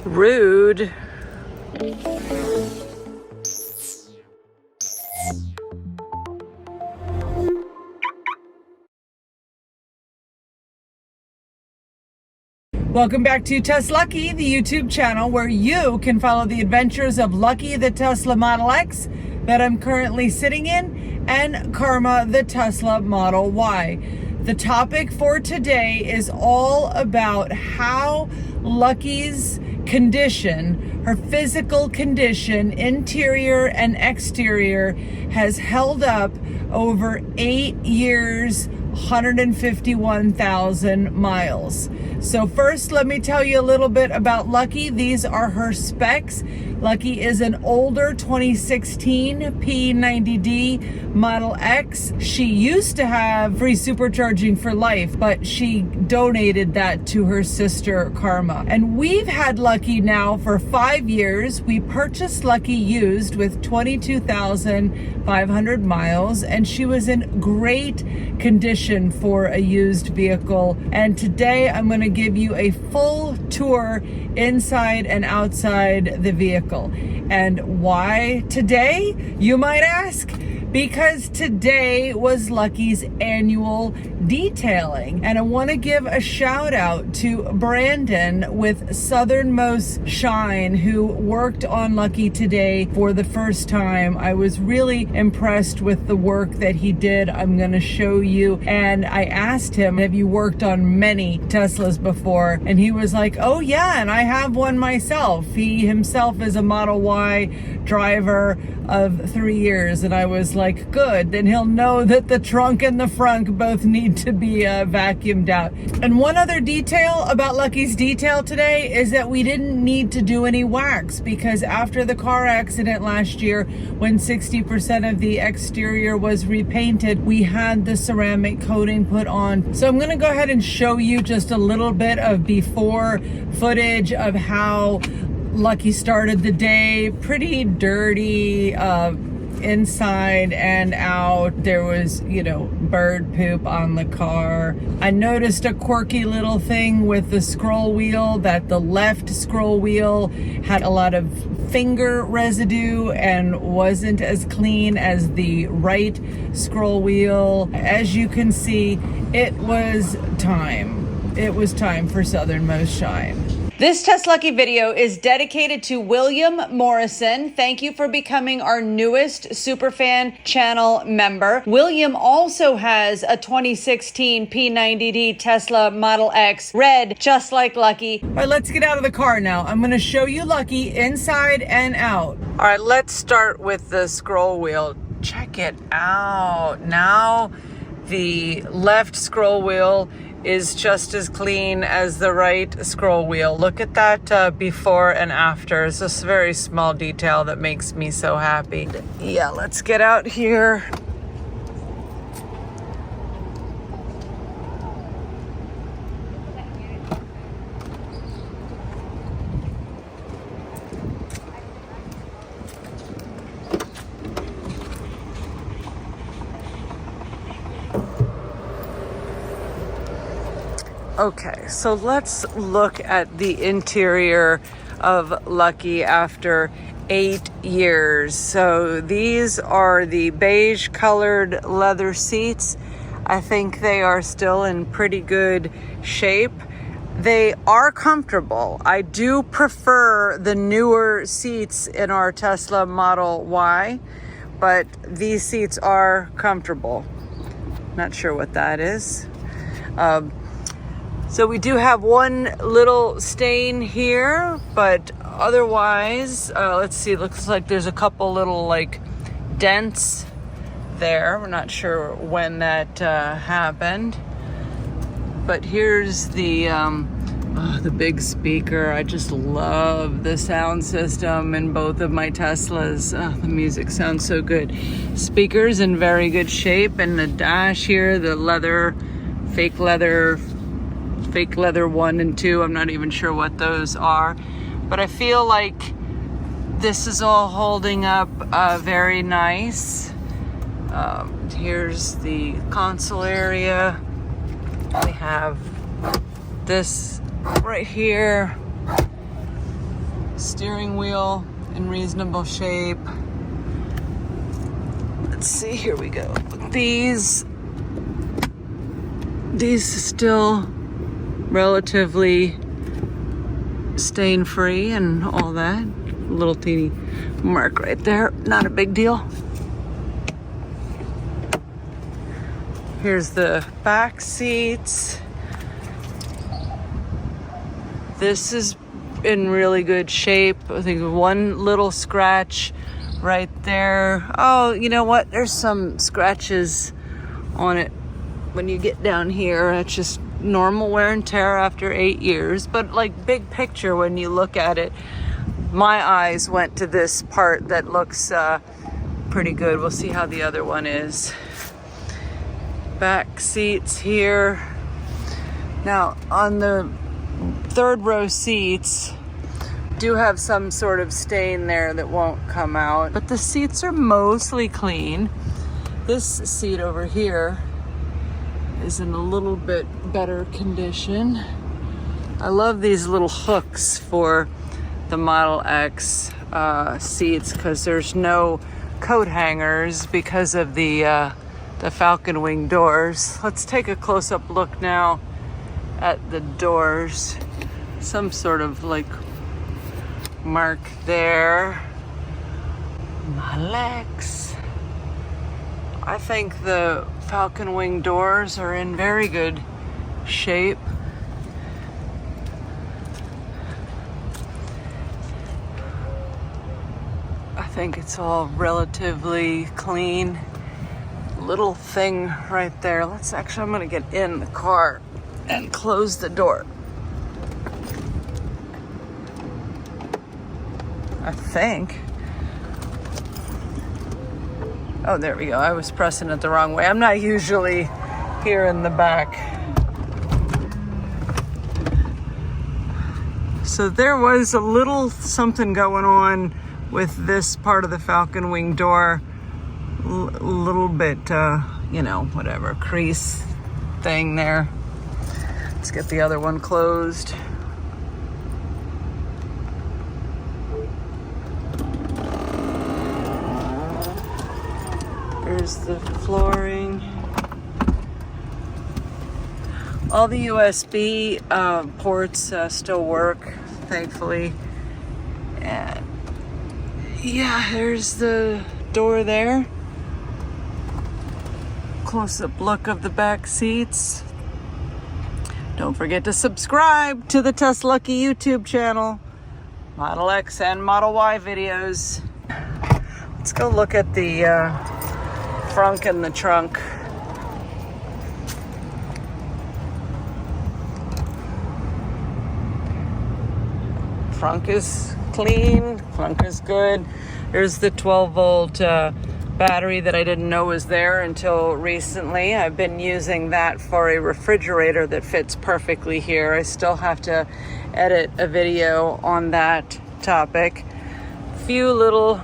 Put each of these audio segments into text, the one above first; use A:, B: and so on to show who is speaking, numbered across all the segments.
A: Rude. Welcome back to TesLUCKY, the YouTube channel where you can follow the adventures of Lucky, the Tesla Model X that I'm currently sitting in, and Karma, the Tesla Model Y. The topic for today is all about how Lucky's condition, her physical condition, interior and exterior, has held up over 8 years, 151,000 miles. So first, let me tell you a little bit about Lucky. These are her specs. Lucky is an older 2016 P90D Model X. She used to have free supercharging for life, but she donated that to her sister Karma. And we've had Lucky now for 5 years. We purchased Lucky used with 22,500 miles, and she was in great condition for a used vehicle. And today I'm going to give you a full tour inside and outside the vehicle. And why today, you might ask? Because today was Lucky's annual detailing. And I want to give a shout out to Brandon with Southernmost Shine, who worked on Lucky today for the first time. I was really impressed with the work that he did. I'm going to show you. And I asked him, have you worked on many Teslas before? And he was like, oh yeah, and I have one myself. He himself is a Model Y driver of 3 years. And I was like, good, then he'll know that the trunk and the frunk both need to be vacuumed out. And one other detail about Lucky's detail today is that we didn't need to do any wax, because after the car accident last year, when 60% of the exterior was repainted, we had the ceramic coating put on. So I'm going to go ahead and show you just a little bit of before footage of how Lucky started the day. Pretty dirty inside and out. There was, bird poop on the car. I noticed a quirky little thing with the scroll wheel, that the left scroll wheel had a lot of finger residue and wasn't as clean as the right scroll wheel. As you can see, it was time. It was time for Southernmost Shine. This TesLUCKY video is dedicated to William Morrison. Thank you for becoming our newest Superfan channel member. William also has a 2016 P90D Tesla Model X, red, just like Lucky. All right, let's get out of the car now. I'm gonna show you Lucky inside and out. All right, let's start with the scroll wheel. Check it out. Now the left scroll wheel is just as clean as the right scroll wheel. Look at that before and after. It's just a very small detail that makes me so happy. Yeah, let's get out here. Okay, so let's look at the interior of Lucky after 8 years. So these are the beige colored leather seats. I think they are still in pretty good shape. They are comfortable. I do prefer the newer seats in our Tesla Model Y, but these seats are comfortable. Not sure what that is. So we do have one little stain here, but otherwise, let's see, looks like there's a couple little dents there. We're not sure when that happened. But here's the big speaker. I just love the sound system in both of my Teslas. The music sounds so good. Speakers in very good shape, and the dash here, the leather, fake leather 1 and 2. I'm not even sure what those are, but I feel like this is all holding up very nice. Here's the console area. We have this right here. Steering wheel in reasonable shape. Let's see, here we go. These still relatively stain-free and all that. A little teeny mark right there, not a big deal. Here's the back seats. This is in really good shape. I think one little scratch right there. Oh, you know what? There's some scratches on it when you get down here. It's just normal wear and tear after 8 years. But like big picture, when you look at it, my eyes went to this part that looks pretty good. We'll see how the other one is. Back seats here. Now on the third row seats do have some sort of stain there that won't come out, but the seats are mostly clean. This seat over here is in a little bit better condition. I love these little hooks for the Model X seats because there's no coat hangers because of the falcon wing doors. Let's take a close-up look now at the doors. Some sort of like mark there. Model X. I think the falcon wing doors are in very good shape. I think it's all relatively clean. Little thing right there. I'm gonna get in the car and close the door. I think. Oh, there we go. I was pressing it the wrong way. I'm not usually here in the back. So there was a little something going on with this part of the falcon wing door. A little bit, whatever, crease thing there. Let's get the other one closed. There's the flooring. All the USB ports still work, thankfully. And yeah, there's the door there. Close-up look of the back seats. Don't forget to subscribe to the TesLUCKY YouTube channel. Model X and Model Y videos. Let's go look at the frunk and the trunk. Frunk is clean, frunk is good. There's the 12-volt battery that I didn't know was there until recently. I've been using that for a refrigerator that fits perfectly here. I still have to edit a video on that topic. Few little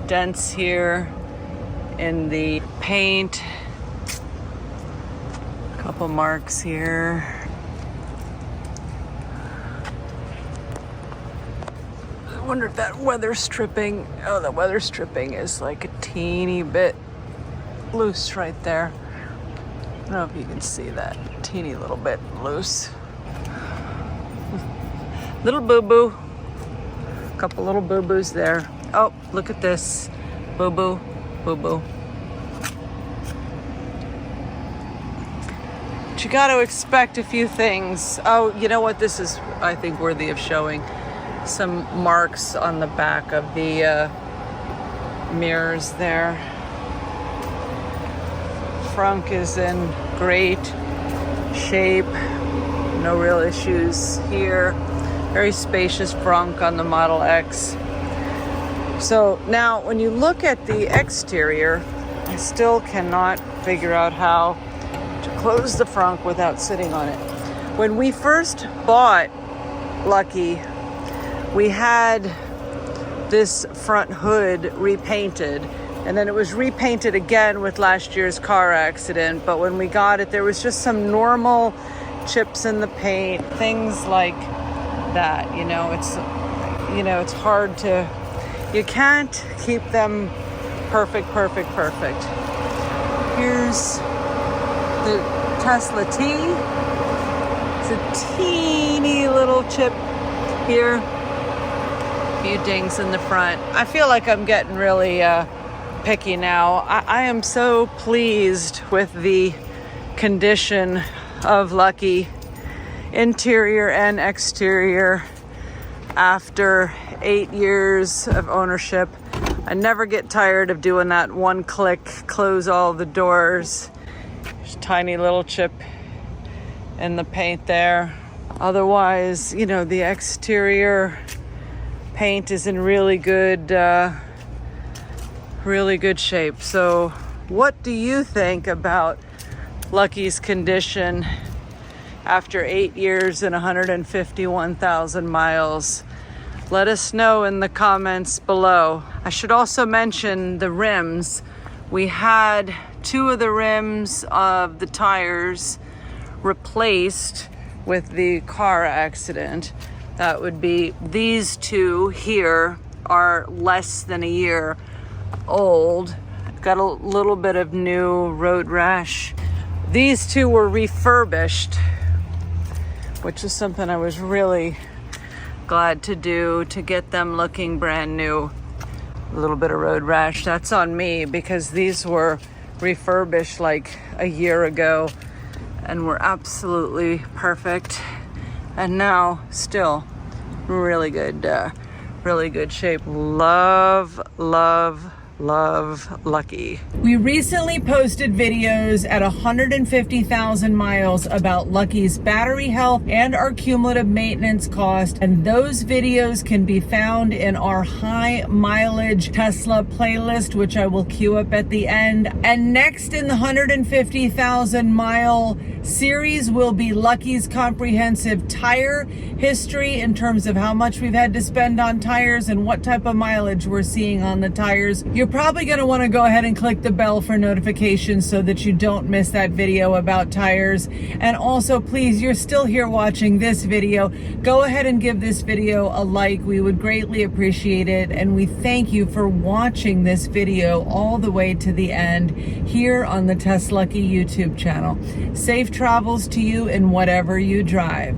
A: dents here in the paint. Couple marks here. I wonder if that weather stripping, the weather stripping is like a teeny bit loose right there. I don't know if you can see that, teeny little bit loose. Little boo-boo, couple little boo-boos there. Oh, look at this, boo-boo, boo-boo. But you got to expect a few things. Oh, you know what, this is, I think, worthy of showing. Some marks on the back of the mirrors there. Frunk is in great shape. No real issues here. Very spacious frunk on the Model X. So now when you look at the exterior, I still cannot figure out how to close the frunk without sitting on it. When we first bought Lucky, we had this front hood repainted, and then it was repainted again with last year's car accident. But when we got it, there was just some normal chips in the paint, things like that. You know, it's, you know, it's hard to, you can't keep them perfect. Here's the Tesla T. It's a teeny little chip here. A few dings in the front. I feel like I'm getting really picky now. I am so pleased with the condition of Lucky, interior and exterior, after 8 years of ownership. I never get tired of doing that one click, close all the doors. There's a tiny little chip in the paint there. Otherwise, you know, the exterior paint is in really good shape. So what do you think about Lucky's condition after 8 years and 151,000 miles? Let us know in the comments below. I should also mention the rims. We had 2 of the rims of the tires replaced with the car accident. That would be these 2 here, are less than a year old. Got a little bit of new road rash. These 2 were refurbished, which is something I was really glad to do, to get them looking brand new. A little bit of road rash, that's on me, because these were refurbished like a year ago and were absolutely perfect, and now still really good shape. Love Lucky. We recently posted videos at 150,000 miles about Lucky's battery health and our cumulative maintenance cost, and those videos can be found in our high mileage Tesla playlist, which I will queue up at the end. And next in the 150,000 mile series will be Lucky's comprehensive tire history, in terms of how much we've had to spend on tires and what type of mileage we're seeing on the tires. You're probably going to want to go ahead and click the bell for notifications so that you don't miss that video about tires. And also, please, you're still here watching this video, go ahead and give this video a like. We would greatly appreciate it, and we thank you for watching this video all the way to the end here on the TesLUCKY YouTube channel. Safe travels to you in whatever you drive.